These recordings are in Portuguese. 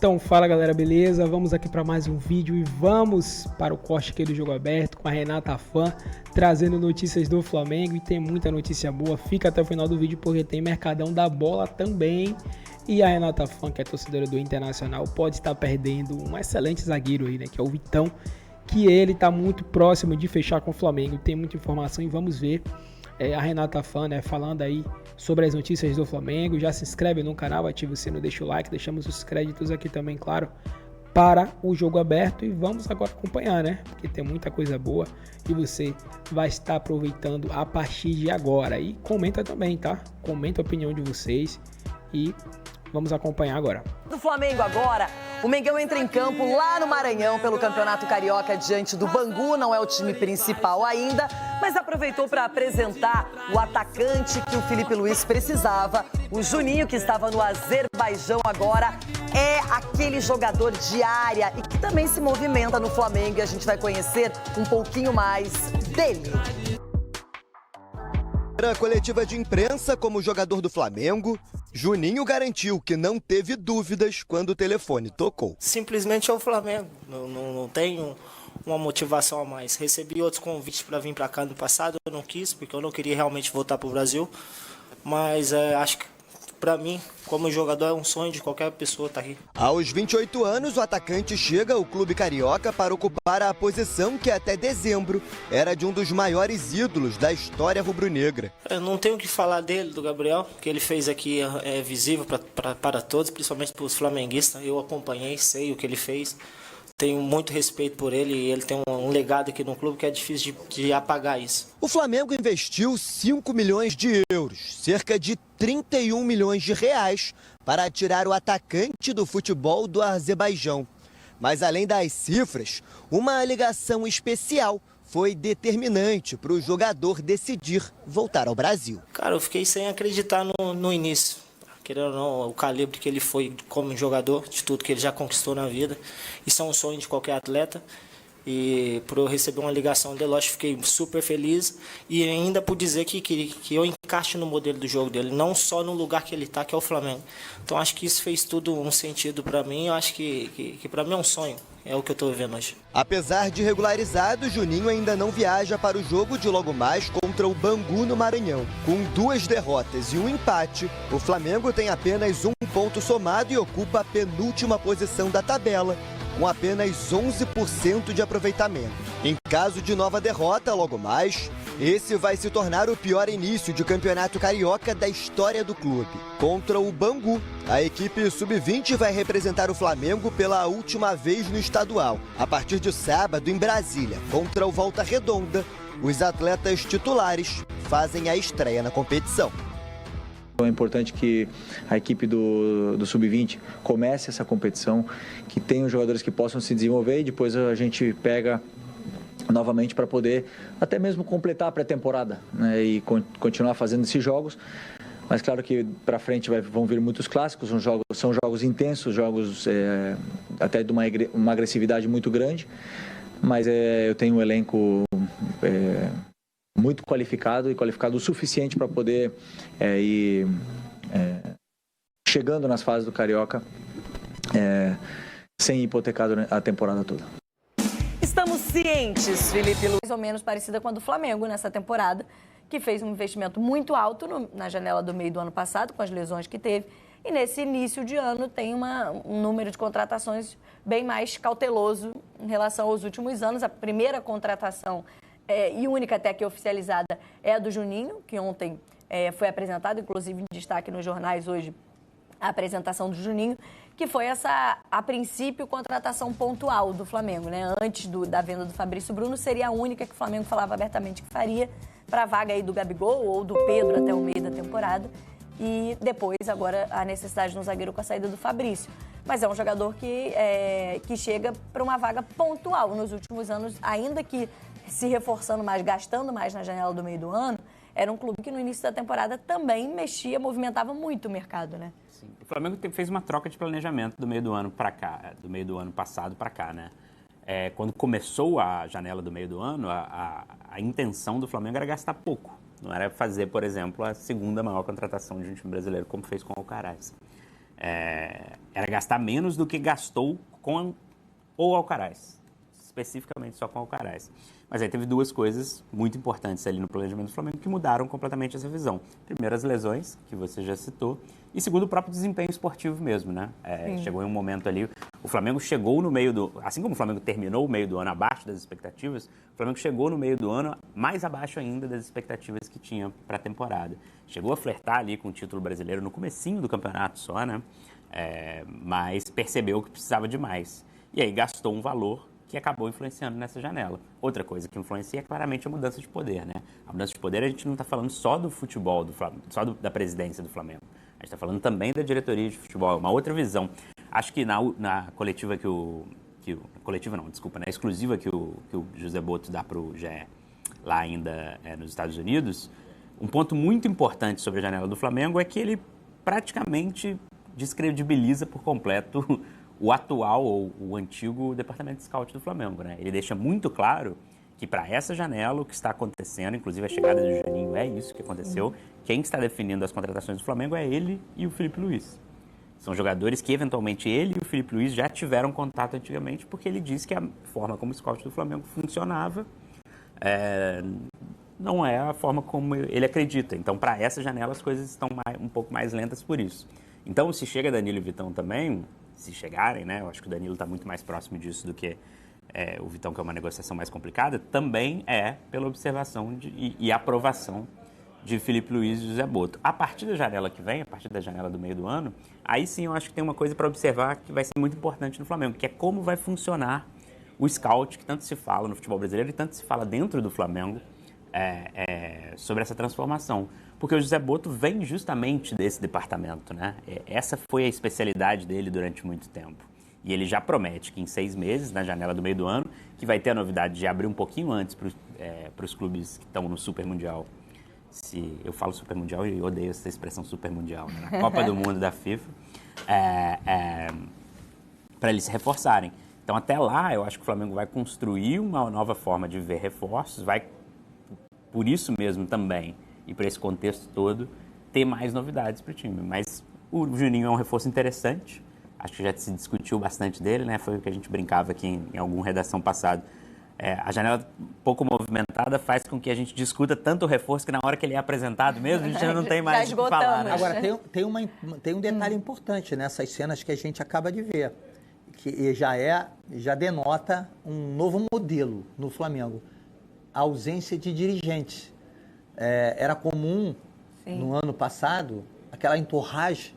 Então fala galera, beleza? Vamos aqui para mais um vídeo e vamos para o corte aqui do Jogo Aberto com a Renata Fã, trazendo notícias do Flamengo e tem muita notícia boa. Fica até o final do vídeo porque tem Mercadão da Bola também. E a Renata Fã, que é torcedora do Internacional, pode estar perdendo um excelente zagueiro aí, né? Que é o Vitão, que ele está muito próximo de fechar com o Flamengo. Tem muita informação e vamos ver a Renata Fã, né, falando aí sobre as notícias do Flamengo. Já se inscreve no canal, ativa o sino, deixa o like, deixamos os créditos aqui também, claro, para o Jogo Aberto. E vamos agora acompanhar, né? Porque tem muita coisa boa e você vai estar aproveitando a partir de agora. E comenta também, tá? Comenta a opinião de vocês e vamos acompanhar agora. Do Flamengo agora, o Mengão entra em campo lá no Maranhão pelo Campeonato Carioca diante do Bangu. Não é o time principal ainda, mas aproveitou para apresentar o atacante que o Felipe Luiz precisava. O Juninho, que estava no Azerbaijão agora, é aquele jogador de área e que também se movimenta no Flamengo. E a gente vai conhecer um pouquinho mais dele. Na coletiva de imprensa como jogador do Flamengo, Juninho garantiu que não teve dúvidas quando o telefone tocou. Simplesmente é o Flamengo, não tenho uma motivação a mais. Recebi outros convites para vir para cá no passado, eu não quis, porque eu não queria realmente voltar para o Brasil. Mas acho que para mim, como jogador, é um sonho de qualquer pessoa estar aqui. Aos 28 anos, o atacante chega ao clube carioca para ocupar a posição que até dezembro era de um dos maiores ídolos da história rubro-negra. Eu não tenho o que falar dele, do Gabriel. O que ele fez aqui é visível para todos, principalmente para os flamenguistas. Eu acompanhei, sei o que ele fez. Tenho muito respeito por ele e ele tem um legado aqui no clube que é difícil de apagar isso. O Flamengo investiu 5 milhões de euros, cerca de 31 milhões de reais, para tirar o atacante do futebol do Azerbaijão. Mas além das cifras, uma ligação especial foi determinante para o jogador decidir voltar ao Brasil. Cara, eu fiquei sem acreditar no início. Querendo ou não, o calibre que ele foi como jogador, de tudo que ele já conquistou na vida. Isso é um sonho de qualquer atleta. E por eu receber uma ligação dele, eu fiquei super feliz. E ainda por dizer que eu encaixe no modelo do jogo dele, não só no lugar que ele está, que é o Flamengo. Então acho que isso fez tudo um sentido para mim. Eu acho que para mim é um sonho. É o que eu estou vivendo hoje. Apesar de regularizado, Juninho ainda não viaja para o jogo de logo mais contra o Bangu no Maranhão. Com 2 derrotas e 1 empate, o Flamengo tem apenas 1 ponto somado e ocupa a penúltima posição da tabela, com apenas 11% de aproveitamento. Em caso de nova derrota logo mais, esse vai se tornar o pior início de campeonato carioca da história do clube. Contra o Bangu, a equipe sub-20 vai representar o Flamengo pela última vez no estadual. A partir de sábado, em Brasília, contra o Volta Redonda, os atletas titulares fazem a estreia na competição. É importante que a equipe do Sub-20 comece essa competição, que tenha os jogadores que possam se desenvolver e depois a gente pega novamente para poder até mesmo completar a pré-temporada, né, e continuar fazendo esses jogos. Mas claro que para frente vão vir muitos clássicos, são jogos intensos, jogos até de uma agressividade muito grande, mas eu tenho um elenco muito qualificado e qualificado o suficiente para poder ir chegando nas fases do Carioca sem hipotecar a temporada toda. Estamos cientes, Felipe Luiz, mais ou menos parecida com a do Flamengo nessa temporada, que fez um investimento muito alto na janela do meio do ano passado, com as lesões que teve. E nesse início de ano tem um número de contratações bem mais cauteloso em relação aos últimos anos. A primeira contratação e única até que oficializada é a do Juninho, que ontem foi apresentado, inclusive em destaque nos jornais hoje, a apresentação do Juninho, que foi essa, a princípio, contratação pontual do Flamengo, né? Antes da venda do Fabrício Bruno, seria a única que o Flamengo falava abertamente que faria para a vaga aí do Gabigol ou do Pedro até o meio da temporada. E depois, agora, a necessidade de um zagueiro com a saída do Fabrício. Mas é um jogador que chega para uma vaga pontual nos últimos anos, ainda que se reforçando mais, gastando mais na janela do meio do ano. Era um clube que no início da temporada também movimentava muito o mercado, né? Sim. O Flamengo fez uma troca de planejamento do meio do ano para cá, do meio do ano passado para cá, né? Quando começou a janela do meio do ano, a intenção do Flamengo era gastar pouco. Não era fazer, por exemplo, a segunda maior contratação de um time brasileiro, como fez com o Alcaraz. era gastar menos do que gastou com o Alcaraz, especificamente só com o Alcaraz. Mas aí teve duas coisas muito importantes ali no planejamento do Flamengo que mudaram completamente essa visão. Primeiro, as lesões, que você já citou, e segundo, o próprio desempenho esportivo mesmo, né? Chegou em um momento ali, o Flamengo chegou no meio do... Assim como o Flamengo terminou o meio do ano abaixo das expectativas, o Flamengo chegou no meio do ano mais abaixo ainda das expectativas que tinha para a temporada. Chegou a flertar ali com o título brasileiro no comecinho do campeonato só, né? Mas percebeu que precisava de mais. E aí gastou um valor que acabou influenciando nessa janela. Outra coisa que influencia é claramente a mudança de poder, né? A mudança de poder, a gente não está falando só do futebol, do Flamengo, só da presidência do Flamengo. A gente está falando também da diretoria de futebol, uma outra visão. Acho que na coletiva na exclusiva que o José Botto dá para o GE lá ainda nos Estados Unidos, um ponto muito importante sobre a janela do Flamengo é que ele praticamente descredibiliza por completo o atual ou o antigo departamento de scout do Flamengo, né? Ele deixa muito claro que para essa janela o que está acontecendo, inclusive a chegada do Juninho, é isso que aconteceu. Quem está definindo as contratações do Flamengo é ele e o Felipe Luiz. São jogadores que eventualmente ele e o Felipe Luiz já tiveram contato antigamente, porque ele disse que a forma como o scout do Flamengo funcionava não é a forma como ele acredita. Então, para essa janela as coisas estão um pouco mais lentas por isso. Então, se chega Danilo e Vitão também, se chegarem, né? Eu acho que o Danilo está muito mais próximo disso do que o Vitão, que é uma negociação mais complicada, também pela observação e aprovação de Felipe Luiz e José Botto. A partir da janela que vem, a partir da janela do meio do ano, aí sim eu acho que tem uma coisa para observar que vai ser muito importante no Flamengo, que é como vai funcionar o scout, que tanto se fala no futebol brasileiro e tanto se fala dentro do Flamengo sobre essa transformação. Porque o José Botto vem justamente desse departamento, né? Essa foi a especialidade dele durante muito tempo. E ele já promete que em 6 meses, na janela do meio do ano, que vai ter a novidade de abrir um pouquinho antes para os clubes que estão no Super Mundial. Eu falo Super Mundial e odeio essa expressão Super Mundial, né? Na Copa do Mundo da FIFA, para eles se reforçarem. Então, até lá, eu acho que o Flamengo vai construir uma nova forma de ver reforços, vai, por isso mesmo também, e para esse contexto todo, ter mais novidades para o time. Mas o Juninho é um reforço interessante, acho que já se discutiu bastante dele, né? Foi o que a gente brincava aqui em alguma redação passada. A janela pouco movimentada faz com que a gente discuta tanto o reforço que na hora que ele é apresentado mesmo, a gente já não tem mais o que falar, né? Agora, tem um detalhe importante nessas cenas que a gente acaba de ver, que já denota um novo modelo no Flamengo, a ausência de dirigentes. Era comum, no ano passado, aquela entourage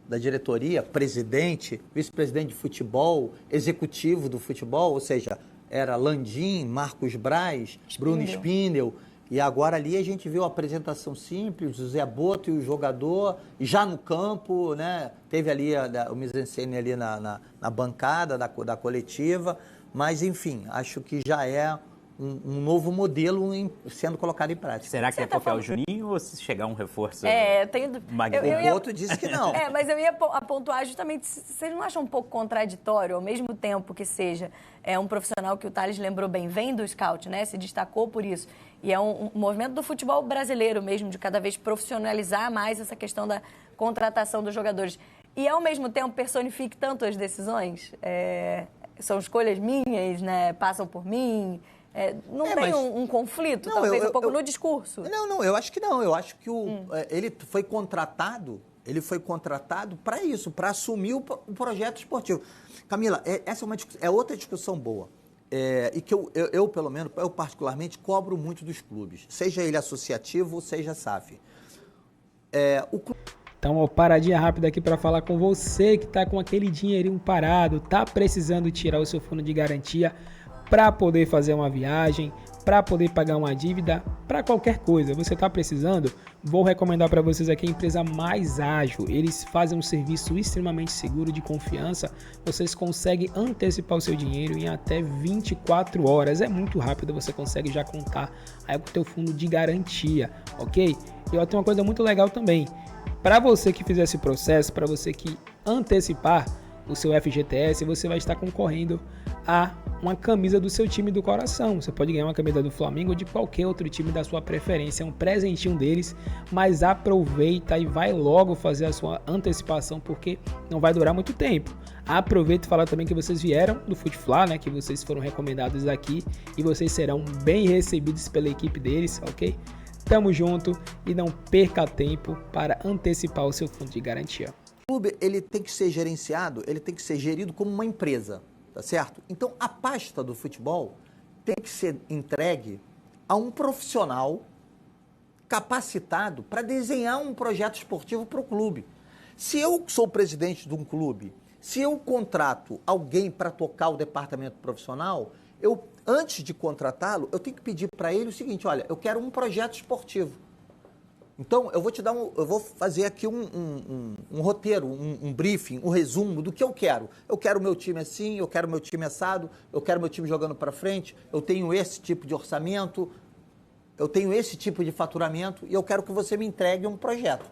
da diretoria, presidente, vice-presidente de futebol, executivo do futebol, ou seja, era Landim, Marcos Braz, Bruno Spindel, e agora ali a gente viu a apresentação simples, José Botto e o jogador, já no campo, né? Teve ali o mise-en-scène ali na bancada da coletiva, mas enfim, acho que já é um novo modelo sendo colocado em prática. Será que porque é o Juninho ou se chegar um reforço? O outro disse que não. Mas eu ia pontuar justamente, vocês não acham um pouco contraditório, ao mesmo tempo que seja um profissional que o Thales lembrou bem, vem do scout, né? Se destacou por isso. E é um movimento do futebol brasileiro mesmo, de cada vez profissionalizar mais essa questão da contratação dos jogadores. E, ao mesmo tempo, personifique tanto as decisões. São escolhas minhas, né? Passam por mim. Não tem um conflito, talvez, um pouco no discurso? Não, eu acho que não. Eu acho que ele foi contratado para isso, para assumir o projeto esportivo. Camila, essa é outra discussão boa. E que eu, pelo menos, eu particularmente cobro muito dos clubes, seja ele associativo ou seja SAF. Então, uma paradinha rápida aqui para falar com você que está com aquele dinheirinho parado, está precisando tirar o seu fundo de garantia para poder fazer uma viagem, para poder pagar uma dívida, para qualquer coisa. Você está precisando? Vou recomendar para vocês aqui a empresa Mais Ágil. Eles fazem um serviço extremamente seguro, de confiança. Vocês conseguem antecipar o seu dinheiro em até 24 horas. É muito rápido, você consegue já contar aí com o teu fundo de garantia, ok? E ó, tem uma coisa muito legal também. Para você que fizer esse processo, para você que antecipar o seu FGTS, você vai estar concorrendo a uma camisa do seu time do coração. Você pode ganhar uma camisa do Flamengo ou de qualquer outro time da sua preferência. É um presentinho deles, mas aproveita e vai logo fazer a sua antecipação, porque não vai durar muito tempo. Aproveita e fala também que vocês vieram do Futefla, né? Que vocês foram recomendados aqui e vocês serão bem recebidos pela equipe deles, ok? Tamo junto e não perca tempo para antecipar o seu fundo de garantia. O clube, ele tem que ser gerenciado, ele tem que ser gerido como uma empresa, tá certo? Então, a pasta do futebol tem que ser entregue a um profissional capacitado para desenhar um projeto esportivo para o clube. Se eu sou presidente de um clube, se eu contrato alguém para tocar o departamento profissional, antes de contratá-lo, eu tenho que pedir para ele o seguinte: olha, eu quero um projeto esportivo. Então, eu vou fazer aqui um roteiro, um briefing, um resumo do que eu quero. Eu quero o meu time assim, eu quero o meu time assado, eu quero meu time jogando para frente, eu tenho esse tipo de orçamento, eu tenho esse tipo de faturamento e eu quero que você me entregue um projeto.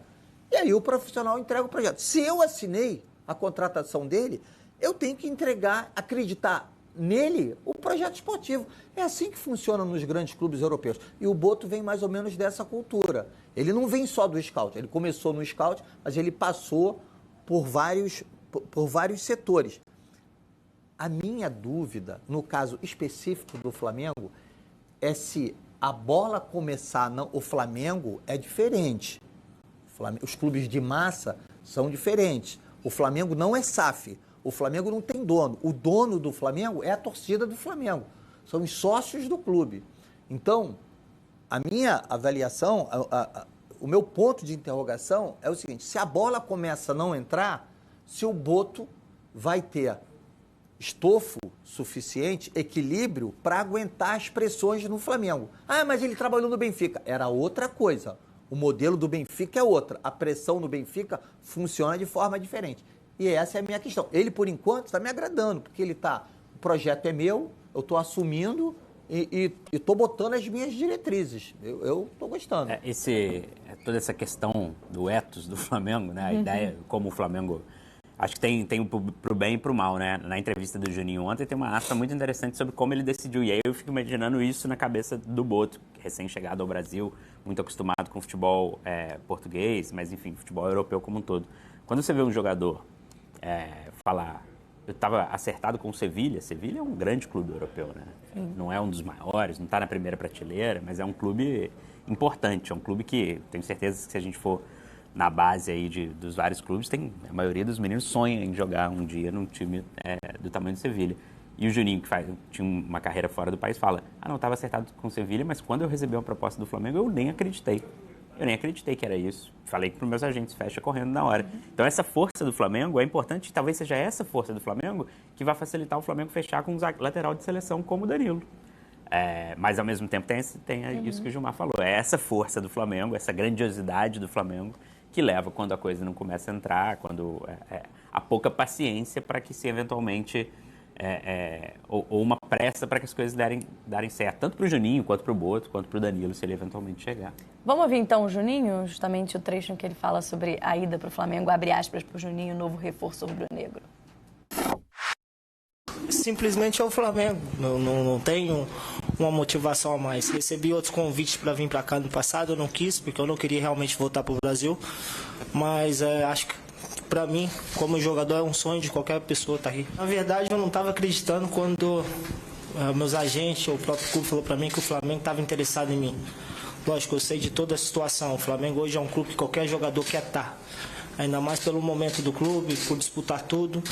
E aí o profissional entrega o projeto. Se eu assinei a contratação dele, eu tenho que entregar, acreditar nele o projeto esportivo. É assim que funciona nos grandes clubes europeus. E o Boto vem mais ou menos dessa cultura. Ele não vem só do scout, ele começou no scout, mas ele passou por vários setores. A minha dúvida, no caso específico do Flamengo, é se a bola começar... O Flamengo é diferente. Os clubes de massa são diferentes. O Flamengo não é SAF. O Flamengo não tem dono. O dono do Flamengo é a torcida do Flamengo. São os sócios do clube. Então, a minha avaliação, o meu ponto de interrogação é o seguinte: se a bola começa a não entrar, se o Boto vai ter estofo suficiente, equilíbrio, para aguentar as pressões no Flamengo. Ah, mas ele trabalhou no Benfica. Era outra coisa. O modelo do Benfica é outra. A pressão no Benfica funciona de forma diferente. E essa é a minha questão. Ele, por enquanto, está me agradando, porque o projeto é meu, eu estou assumindo e estou botando as minhas diretrizes. Eu estou gostando. Toda essa questão do ethos do Flamengo, né? A ideia, como o Flamengo... Acho que tem pro bem e pro mal, né? Na entrevista do Juninho ontem tem uma aspa muito interessante sobre como ele decidiu. E aí eu fico imaginando isso na cabeça do Boto, recém-chegado ao Brasil, muito acostumado com futebol português, mas enfim, futebol europeu como um todo. Quando você vê um jogador falar... Eu estava acertado com o Sevilha. Sevilha é um grande clube europeu, né? Não é um dos maiores, não está na primeira prateleira, mas é um clube importante. É um clube que tenho certeza que se a gente for na base aí dos vários clubes, a maioria dos meninos sonha em jogar um dia num time do tamanho do Sevilha. E o Juninho, que tinha uma carreira fora do país, fala: não, estava acertado com o Sevilha, mas quando eu recebi uma proposta do Flamengo, eu nem acreditei. Eu nem acreditei que era isso. Falei para os meus agentes, fecha correndo na hora. Então essa força do Flamengo é importante, talvez seja essa força do Flamengo que vai facilitar o Flamengo fechar com um lateral de seleção como o Danilo. Mas ao mesmo tempo tem isso que o Gilmar falou. É essa força do Flamengo, essa grandiosidade do Flamengo que leva quando a coisa não começa a entrar, quando há pouca paciência para que se eventualmente... ou uma pressa para que as coisas darem certo, tanto para o Juninho, quanto para o Boto, quanto para o Danilo, se ele eventualmente chegar. Vamos ouvir então o Juninho, justamente o trecho em que ele fala sobre a ida para o Flamengo, abre aspas para o Juninho, novo reforço rubro-negro. Simplesmente é o Flamengo, não tenho uma motivação a mais. Recebi outros convites para vir para cá no passado, eu não quis, porque eu não queria realmente voltar para o Brasil, mas acho que para mim, como jogador, é um sonho de qualquer pessoa estar aqui. Na verdade, eu não estava acreditando quando meus agentes ou o próprio clube falou para mim que o Flamengo estava interessado em mim. Lógico, eu sei de toda a situação. O Flamengo hoje é um clube que qualquer jogador quer estar. Ainda mais pelo momento do clube, por disputar tudo.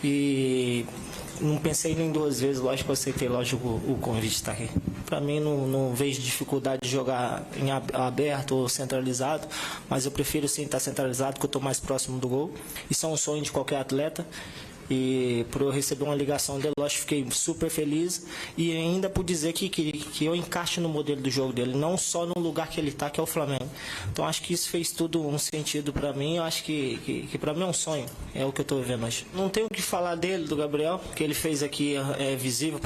E não pensei nem duas vezes, lógico que eu aceitei o convite de estar aqui. Para mim, não vejo dificuldade de jogar em aberto ou centralizado, mas eu prefiro sim estar centralizado, porque eu estou mais próximo do gol. Isso é um sonho de qualquer atleta. E por eu receber uma ligação dele, lógico, fiquei super feliz. E ainda por dizer que eu encaixo no modelo do jogo dele, não só no lugar que ele está, que é o Flamengo. Então acho que isso fez tudo um sentido para mim. Eu acho que para mim é um sonho, é o que eu estou vivendo hoje. Não tenho o que falar dele, do Gabriel, o que ele fez aqui é visível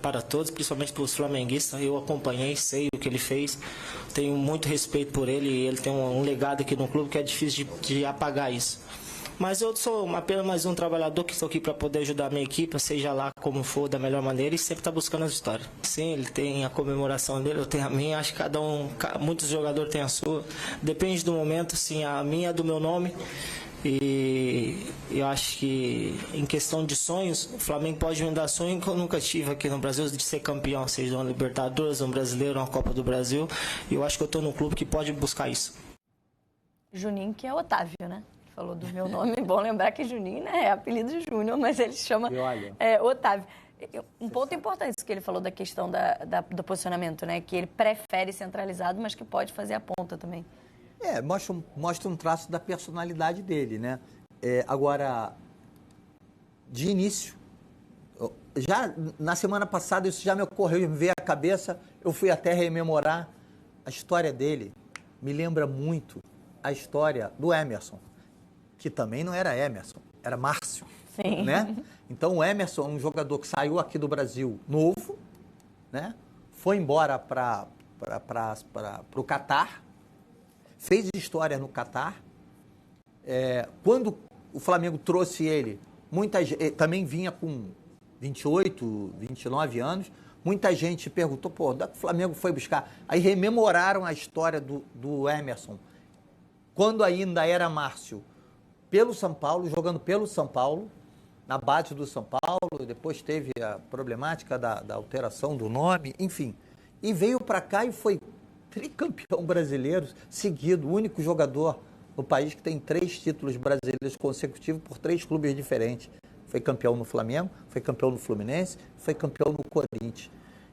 para todos, principalmente para os flamenguistas. Eu acompanhei, sei o que ele fez, tenho muito respeito por ele. E ele tem um legado aqui no clube que é difícil de apagar isso. Mas eu sou apenas mais um trabalhador que estou aqui para poder ajudar a minha equipe, seja lá como for, da melhor maneira, e sempre está buscando as vitórias. Sim, ele tem a comemoração dele, eu tenho a minha, acho que muitos jogadores têm a sua. Depende do momento, sim, a minha é do meu nome. E eu acho que em questão de sonhos, o Flamengo pode me dar sonho que eu nunca tive aqui no Brasil, de ser campeão, seja uma Libertadores, um Brasileiro, uma Copa do Brasil. E eu acho que eu estou num clube que pode buscar isso. Juninho, que é Otávio, né? Falou do meu nome. Bom lembrar que Juninho, né, é apelido de Júnior, mas ele chama Otávio. Um ponto importante que ele falou da questão do posicionamento, né? Que ele prefere centralizado, mas que pode fazer a ponta também. Mostra um traço da personalidade dele, né? Agora, de início, já na semana passada, isso já me ocorreu, me veio à cabeça, eu fui até rememorar a história dele. Me lembra muito a história do Emerson, que também não era Emerson, era Márcio. Sim. Né? Então, o Emerson é um jogador que saiu aqui do Brasil novo, né? Foi embora para o Catar, fez história no Catar. Quando o Flamengo trouxe ele, também vinha com 28, 29 anos, muita gente perguntou, onde é que o Flamengo foi buscar? Aí rememoraram a história do Emerson, quando ainda era Márcio, pelo São Paulo, jogando pelo São Paulo, na base do São Paulo, depois teve a problemática da alteração do nome, enfim. E veio para cá e foi tricampeão brasileiro seguido, o único jogador no país que tem 3 títulos brasileiros consecutivos por 3 clubes diferentes. Foi campeão no Flamengo, foi campeão no Fluminense, foi campeão no Corinthians.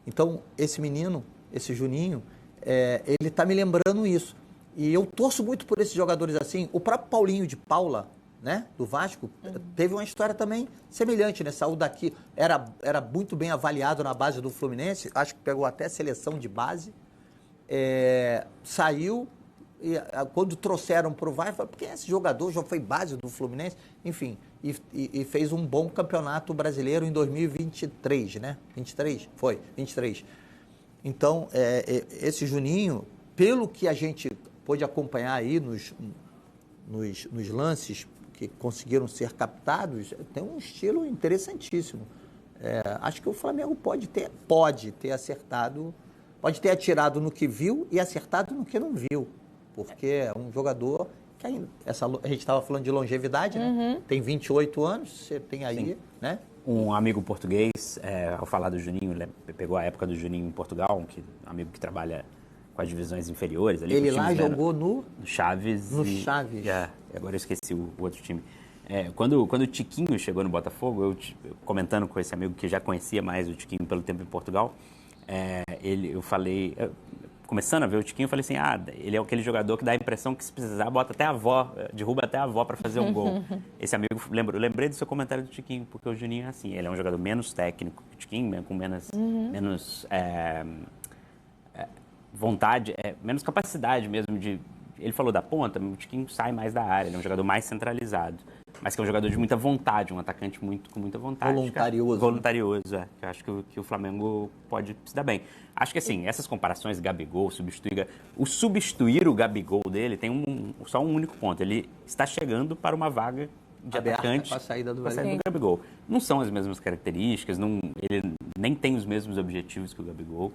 Então, esse menino, esse Juninho, ele está me lembrando isso. E eu torço muito por esses jogadores assim. O próprio Paulinho de Paula, né, do Vasco, teve uma história também semelhante, né? Saiu daqui, era muito bem avaliado na base do Fluminense, acho que pegou até seleção de base. Saiu, e quando trouxeram para o Vasco, porque esse jogador já foi base do Fluminense, enfim, e fez um bom campeonato brasileiro em 2023, né? 23? Foi, 23. Então, esse Juninho, pelo que a gente pôde acompanhar aí nos lances que conseguiram ser captados, tem um estilo interessantíssimo. Acho que o Flamengo pode ter acertado, pode ter atirado no que viu e acertado no que não viu, porque é um jogador que ainda, a gente estava falando de longevidade, né? Tem 28 anos, você tem aí, sim, né? Um amigo português, ao falar do Juninho, pegou a época do Juninho em Portugal, um amigo que trabalha com as divisões inferiores. Ali, ele lá jogou no Chaves. No Chaves. Agora eu esqueci o outro time. Quando o Tiquinho chegou no Botafogo, eu comentando com esse amigo que já conhecia mais o Tiquinho pelo tempo em Portugal, eu falei, começando a ver o Tiquinho, eu falei assim, ele é aquele jogador que dá a impressão que se precisar, bota até a avó, derruba até a avó para fazer um gol. Esse amigo, eu lembrei do seu comentário do Tiquinho, porque o Juninho é assim, ele é um jogador menos técnico que o Tiquinho, com menos vontade, menos capacidade mesmo de... Ele falou da ponta, o Tiquinho sai mais da área, ele é um jogador mais centralizado, mas que é um jogador de muita vontade, um atacante com muita vontade. Voluntarioso, que eu acho que o Flamengo pode se dar bem. Acho que assim, essas comparações, Gabigol, substituir o Gabigol dele tem só um único ponto, ele está chegando para uma vaga de atacante com a saída do Gabigol. Não são as mesmas características, ele nem tem os mesmos objetivos que o Gabigol,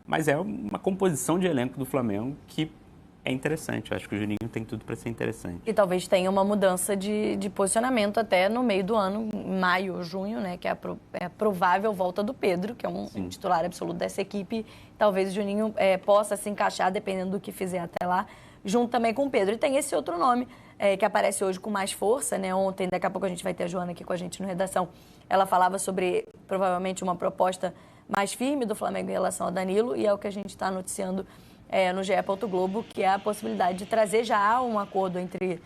mas é uma composição de elenco do Flamengo que é interessante. Eu acho que o Juninho tem tudo para ser interessante. E talvez tenha uma mudança de posicionamento até no meio do ano, maio, junho, né? Que é a provável volta do Pedro, que é um titular absoluto dessa equipe. Talvez o Juninho possa se encaixar, dependendo do que fizer até lá, junto também com o Pedro. E tem esse outro nome que aparece hoje com mais força, né? Ontem, daqui a pouco a gente vai ter a Joana aqui com a gente no Redação. Ela falava sobre, provavelmente, uma proposta mais firme do Flamengo em relação ao Danilo, e é o que a gente está noticiando no GE. Globo, que é a possibilidade de trazer já um acordo entre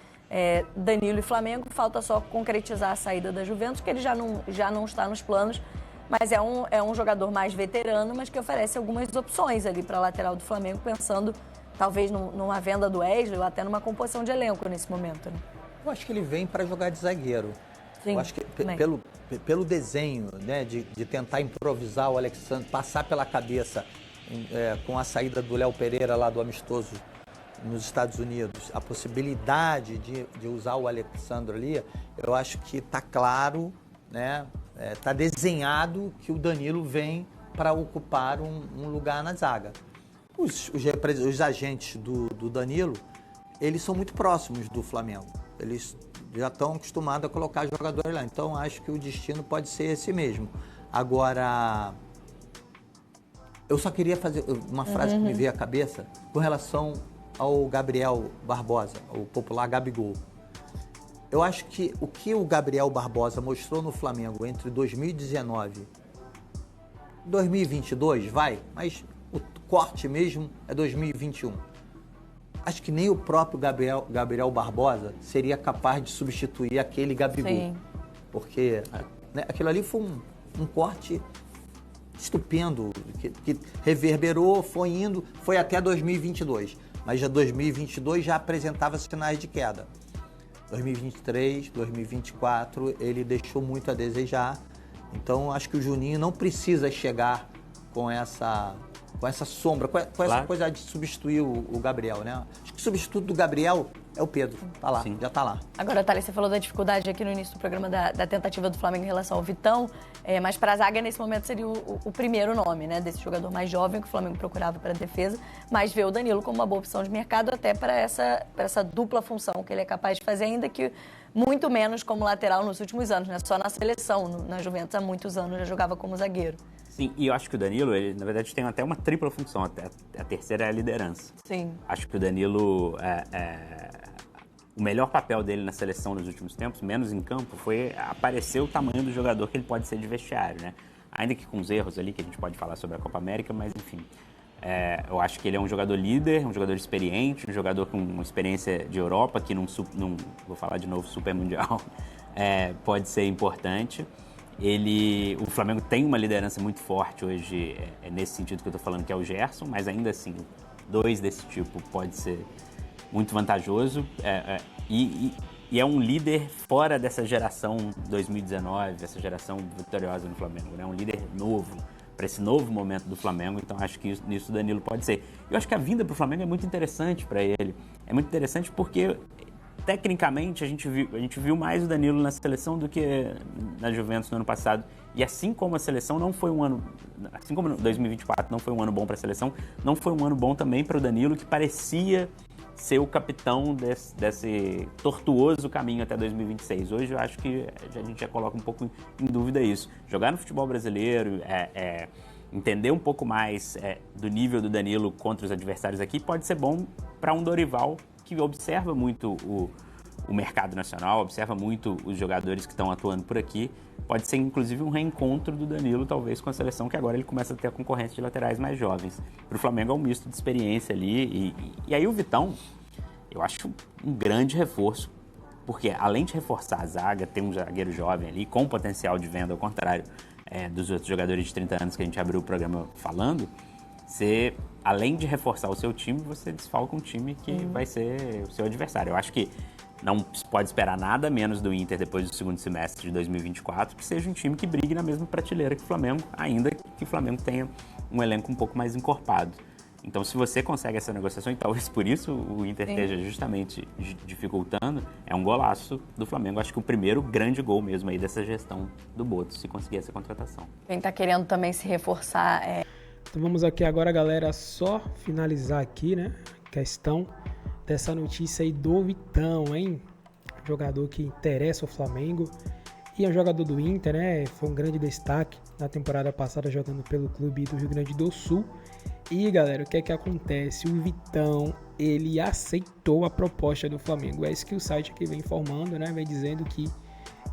Danilo e Flamengo. Falta só concretizar a saída da Juventus, que ele já não está nos planos, mas é um jogador mais veterano, mas que oferece algumas opções ali para a lateral do Flamengo, pensando talvez numa venda do Wesley ou até numa composição de elenco nesse momento. Né? Eu acho que ele vem para jogar de zagueiro. Sim, eu acho que pelo desenho, né, de tentar improvisar o Alexandre, passar pela cabeça com a saída do Léo Pereira lá do amistoso nos Estados Unidos a possibilidade de usar o Alexandre ali, eu acho que está claro, né? Está desenhado que o Danilo vem para ocupar um lugar na zaga. Os agentes do Danilo, eles são muito próximos do Flamengo. Eles já estão acostumados a colocar jogadores lá. Então, acho que o destino pode ser esse mesmo. Agora, eu só queria fazer uma frase que me veio à cabeça com relação ao Gabriel Barbosa, o popular Gabigol. Eu acho que o que o Gabriel Barbosa mostrou no Flamengo entre 2019 e 2022, mas o corte mesmo é 2021. Acho que nem o próprio Gabriel Barbosa seria capaz de substituir aquele Gabigol. Sim. Porque né, aquilo ali foi um corte estupendo, que reverberou, foi até 2022. Mas já 2022 já apresentava sinais de queda. 2023, 2024, ele deixou muito a desejar. Então, acho que o Juninho não precisa chegar com essa sombra, com essa coisa de substituir o Gabriel, né? Acho que o substituto do Gabriel é o Pedro. Tá lá, já tá lá. Agora, Thales, você falou da dificuldade aqui no início do programa da tentativa do Flamengo em relação ao Vitão, mas para a zaga, nesse momento, seria o primeiro nome, né? Desse jogador mais jovem que o Flamengo procurava para a defesa, mas vê o Danilo como uma boa opção de mercado até para essa dupla função que ele é capaz de fazer, ainda que muito menos como lateral nos últimos anos, né? Só na seleção, na Juventus, há muitos anos já jogava como zagueiro. Sim, e eu acho que o Danilo, ele, na verdade, tem até uma tripla função. A terceira é a liderança. Sim. Acho que o Danilo, o melhor papel dele na seleção nos últimos tempos, menos em campo, foi aparecer o tamanho do jogador que ele pode ser de vestiário, né? Ainda que com os erros ali, que a gente pode falar sobre a Copa América, mas enfim. Eu acho que ele é um jogador líder, um jogador experiente, um jogador com uma experiência de Europa, que num vou falar de novo, Super Mundial, pode ser importante. O Flamengo tem uma liderança muito forte hoje, nesse sentido que eu estou falando, que é o Gerson, mas ainda assim, dois desse tipo pode ser muito vantajoso. E é um líder fora dessa geração 2019, essa geração vitoriosa no Flamengo, né? Um líder novo, para esse novo momento do Flamengo, então acho que nisso o Danilo pode ser. Eu acho que a vinda para o Flamengo é muito interessante para ele. É muito interessante porque, tecnicamente, a gente viu mais o Danilo na seleção do que na Juventus no ano passado. E assim como a seleção não foi um ano... Assim como 2024 não foi um ano bom para a seleção, não foi um ano bom também para o Danilo, que parecia ser o capitão desse tortuoso caminho até 2026. Hoje eu acho que a gente já coloca um pouco em dúvida isso. Jogar no futebol brasileiro, entender um pouco mais do nível do Danilo contra os adversários aqui, pode ser bom para um Dorival que observa muito o mercado nacional, observa muito os jogadores que estão atuando por aqui. Pode ser, inclusive, um reencontro do Danilo, talvez, com a seleção, que agora ele começa a ter a concorrência de laterais mais jovens. Para o Flamengo é um misto de experiência ali. E aí o Vitão, eu acho um grande reforço, porque além de reforçar a zaga, ter um zagueiro jovem ali, com potencial de venda, ao contrário dos outros jogadores de 30 anos que a gente abriu o programa falando, você, além de reforçar o seu time, você desfalca um time que vai ser o seu adversário. Eu acho que não pode esperar nada menos do Inter depois do segundo semestre de 2024, que seja um time que brigue na mesma prateleira que o Flamengo, ainda que o Flamengo tenha um elenco um pouco mais encorpado. Então, se você consegue essa negociação, e talvez por isso o Inter esteja justamente dificultando, é um golaço do Flamengo. Acho que o primeiro grande gol mesmo aí dessa gestão do Boto, se conseguir essa contratação. Quem está querendo também se reforçar Então vamos aqui agora, galera, só finalizar aqui, né, a questão dessa notícia aí do Vitão, hein? Jogador que interessa o Flamengo e é um jogador do Inter, né? Foi um grande destaque na temporada passada jogando pelo clube do Rio Grande do Sul. E, galera, o que é que acontece? O Vitão, ele aceitou a proposta do Flamengo. É isso que o site aqui vem informando, né? Vem dizendo que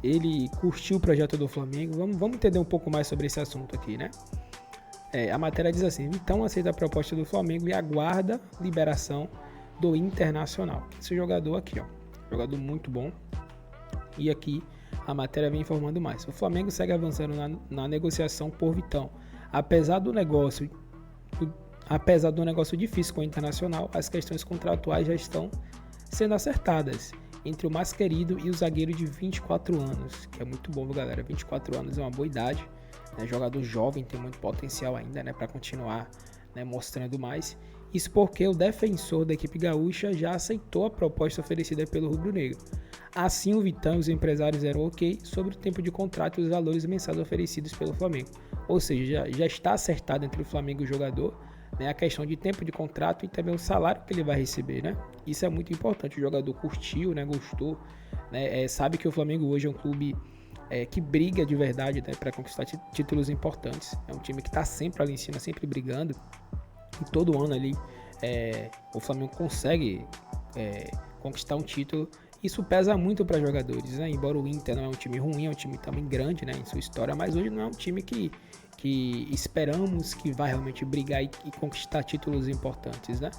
ele curtiu o projeto do Flamengo. Vamos entender um pouco mais sobre esse assunto aqui, né? A matéria diz assim: Vitão aceita a proposta do Flamengo e aguarda liberação do Internacional. Esse jogador aqui, ó, jogador muito bom. E aqui a matéria vem informando mais. O Flamengo segue avançando na negociação por Vitão. Apesar do negócio difícil com o Internacional, as questões contratuais já estão sendo acertadas entre o mais querido e o zagueiro de 24 anos, que é muito bom, galera. 24 anos é uma boa idade, né? Jogador jovem, tem muito potencial ainda, né, para continuar, né, mostrando mais. Isso porque o defensor da equipe gaúcha já aceitou a proposta oferecida pelo rubro-negro. Assim, o Vitão e os empresários deram ok sobre o tempo de contrato e os valores mensais oferecidos pelo Flamengo. Ou seja, já está acertado entre o Flamengo e o jogador, né, a questão de tempo de contrato e também o salário que ele vai receber, né? Isso é muito importante. O jogador curtiu, né, gostou, né, sabe que o Flamengo hoje é um clube que briga de verdade, né, para conquistar títulos importantes. É um time que está sempre ali em cima, sempre brigando. E todo ano ali o Flamengo consegue conquistar um título. Isso pesa muito para jogadores, né? Embora o Inter não é um time ruim, é um time também grande, né, em sua história, mas hoje não é um time que esperamos que vai realmente brigar e conquistar títulos importantes, né?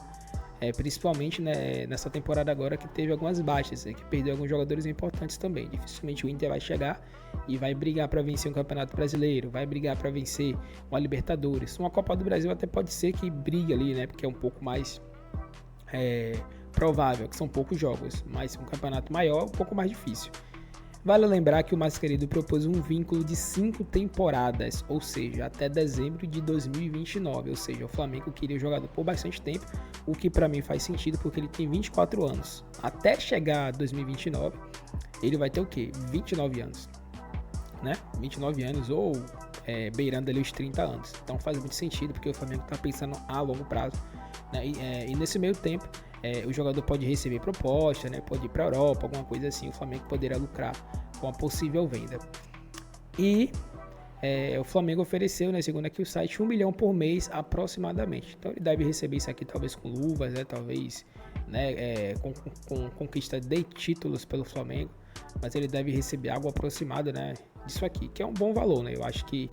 Principalmente, né, nessa temporada agora que teve algumas baixas, que perdeu alguns jogadores importantes também. Dificilmente o Inter vai chegar e vai brigar para vencer um Campeonato Brasileiro, vai brigar para vencer uma Libertadores. Uma Copa do Brasil até pode ser que brigue ali, né, porque é um pouco mais provável, que são poucos jogos, mas um campeonato maior é um pouco mais difícil. Vale lembrar que o Mais Querido propôs um vínculo de 5 temporadas, ou seja, até dezembro de 2029. Ou seja, o Flamengo queria o jogador por bastante tempo, o que para mim faz sentido porque ele tem 24 anos. Até chegar a 2029, ele vai ter o quê? 29 anos, né? 29 anos ou beirando ali os 30 anos. Então faz muito sentido porque o Flamengo está pensando a longo prazo, né? E nesse meio tempo, o jogador pode receber proposta, né? Pode ir para a Europa, alguma coisa assim. O Flamengo poderia lucrar com a possível venda. E o Flamengo ofereceu, né, segundo aqui o site, 1 milhão por mês aproximadamente. Então ele deve receber isso aqui talvez com luvas, né? Talvez, né, com conquista de títulos pelo Flamengo. Mas ele deve receber algo aproximado, né, disso aqui, que é um bom valor, né? Eu acho que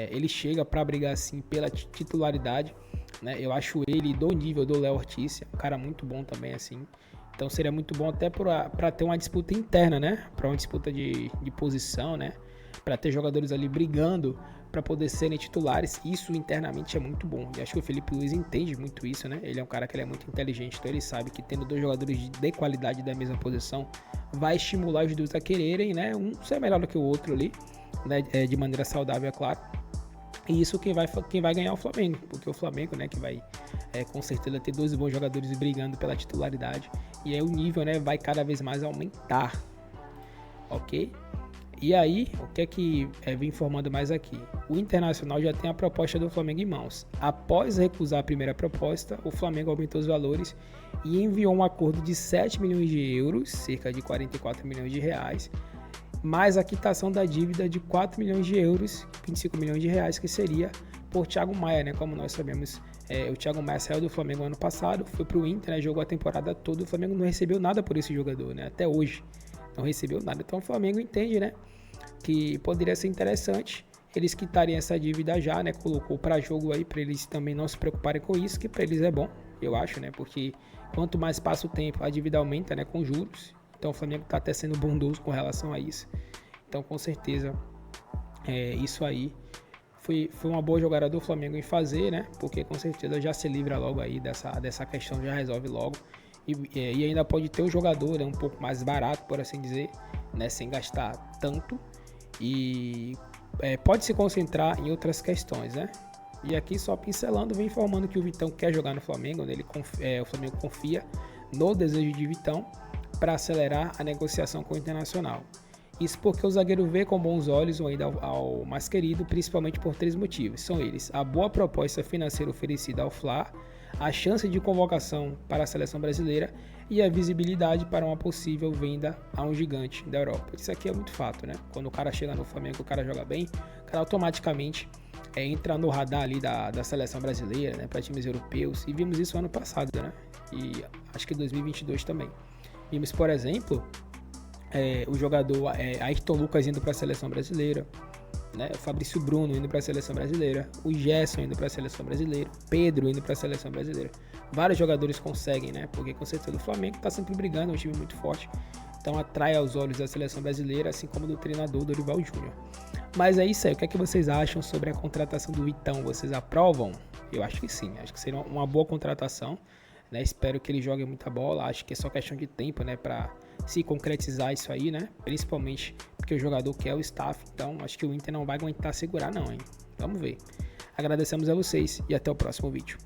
ele chega para brigar assim pela titularidade, né? Eu acho ele do nível do Léo Ortiz, um cara muito bom também, assim. Então seria muito bom até para ter uma disputa interna, né? Para uma disputa de posição, né? Para ter jogadores ali brigando para poder serem titulares. Isso internamente é muito bom. E acho que o Felipe Luiz entende muito isso, né? Ele é um cara que ele é muito inteligente, então ele sabe que tendo dois jogadores de qualidade da mesma posição vai estimular os dois a quererem, né? Um ser melhor do que o outro ali, né? De maneira saudável, é claro. E isso quem vai ganhar é o Flamengo, porque o Flamengo, né, que vai com certeza ter dois bons jogadores brigando pela titularidade, e aí o nível, né, vai cada vez mais aumentar, ok? E aí, o que é que vem informando mais aqui? O Internacional já tem a proposta do Flamengo em mãos. Após recusar a primeira proposta, o Flamengo aumentou os valores e enviou um acordo de 7 milhões de euros, cerca de 44 milhões de reais, mais a quitação da dívida de 4 milhões de euros, 25 milhões de reais, que seria por Thiago Maia, né? Como nós sabemos, o Thiago Maia saiu do Flamengo ano passado, foi pro Inter, né? Jogou a temporada toda, o Flamengo não recebeu nada por esse jogador, né? Até hoje não recebeu nada. Então o Flamengo entende, né, que poderia ser interessante eles quitarem essa dívida já, né? Colocou para jogo aí para eles também não se preocuparem com isso, que para eles é bom, eu acho, né? Porque quanto mais passa o tempo, a dívida aumenta, né, com juros. Então o Flamengo está até sendo bondoso com relação a isso. Então com certeza isso aí foi uma boa jogada do Flamengo em fazer, né? Porque com certeza já se livra logo aí dessa questão, já resolve logo. E ainda pode ter um jogador, né, um pouco mais barato, por assim dizer, né, sem gastar tanto. E pode se concentrar em outras questões, né? E aqui só pincelando, vem informando que o Vitão quer jogar no Flamengo, né? O Flamengo confia no desejo de Vitão para acelerar a negociação com o Internacional. Isso porque o zagueiro vê com bons olhos o ainda ao Mais Querido, principalmente por 3 motivos. São eles: a boa proposta financeira oferecida ao Fla, a chance de convocação para a seleção brasileira e a visibilidade para uma possível venda a um gigante da Europa. Isso aqui é muito fato, né? Quando o cara chega no Flamengo, o cara joga bem, o cara automaticamente entra no radar ali da seleção brasileira, né, para times europeus. E vimos isso ano passado, né? E acho que 2022 também. Vimos, por exemplo, o jogador Ayrton Lucas indo para a seleção brasileira, né? O Fabrício Bruno indo para a seleção brasileira, o Gerson indo para a seleção brasileira, Pedro indo para a seleção brasileira. Vários jogadores conseguem, né? Porque com certeza o Flamengo está sempre brigando, é um time muito forte, então atrai aos olhos da seleção brasileira, assim como do treinador Dorival Júnior. Mas é isso aí, o que é que vocês acham sobre a contratação do Vitão? Vocês aprovam? Eu acho que sim, acho que seria uma boa contratação, né? Espero que ele jogue muita bola, acho que é só questão de tempo, né, para se concretizar isso aí, né? Principalmente porque o jogador quer o staff, então acho que o Inter não vai aguentar segurar não, hein? Vamos ver. Agradecemos a vocês e até o próximo vídeo.